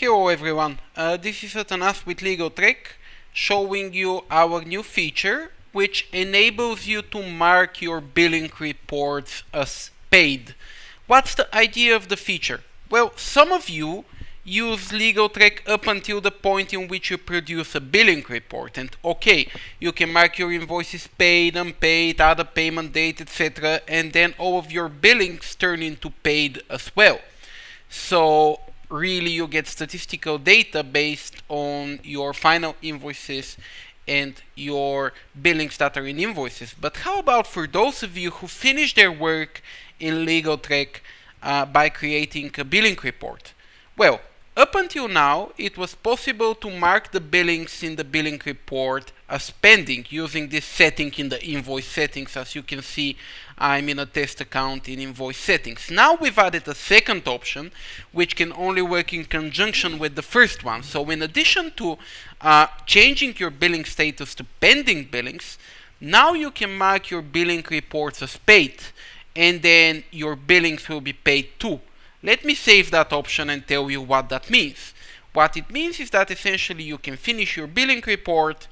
Hello everyone, this is Atanas with LegalTrek showing you our new feature which enables you to mark your billing reports as paid. What's the idea of the feature? Well, some of you use LegalTrek up until the point in which you produce a billing report, and okay, you can mark your invoices paid, unpaid, other payment date, etc., and then all of your billings turn into paid as well. So really you get statistical data based on your final invoices and your billings that are in invoices. But how about for those of you who finish their work in LegalTrek by creating a billing report? Well, up until now, it was possible to mark the billings in the billing report as pending using this setting in the invoice settings. As you can see, I'm in a test account in invoice settings. Now we've added a second option, which can only work in conjunction with the first one. So in addition to changing your billing status to pending billings, now you can mark your billing reports as paid, and then your billings will be paid too. Let me save that option and tell you what that means. What it means is that essentially you can finish your billing report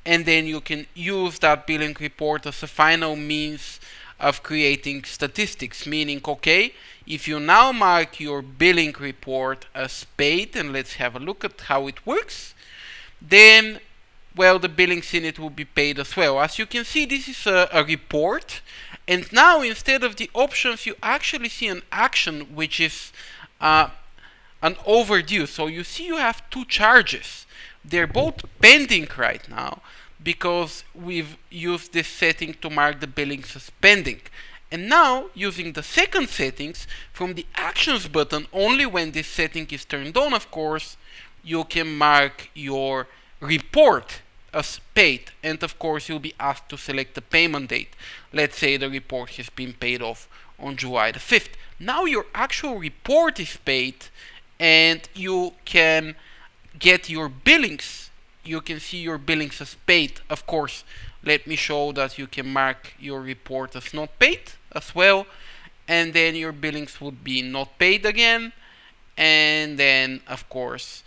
and then you can use that billing report as a final means of creating statistics, meaning, okay, if you now mark your billing report as paid, and let's have a look at how it works, then, well, the billings in it will be paid as well. As you can see, this is a report. And now, instead of the options, you actually see an action which is an overdue. So you see you have two charges. They're both pending right now because we've used this setting to mark the billings as pending. And now, using the second settings, from the actions button, only when this setting is turned on, of course, you can mark your report as paid, and of course you'll be asked to select the payment date. Let's say the report has been paid off on July the 5th. Now your actual report is paid and you can get your billings. You can see your billings as paid. Of course, let me show that you can mark your report as not paid as well, and then your billings would be not paid again, and then of course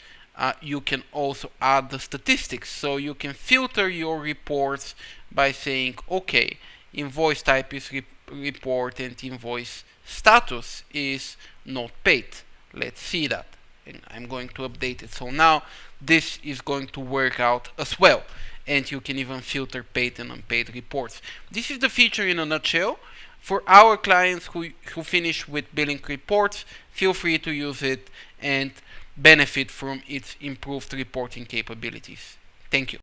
you can also add the statistics. So you can filter your reports by saying, okay, invoice type is report and invoice status is not paid. Let's see that. And I'm going to update it. So now this is going to work out as well. And you can even filter paid and unpaid reports. This is the feature in a nutshell. For our clients who finish with billing reports, feel free to use it and benefit from its improved reporting capabilities. Thank you.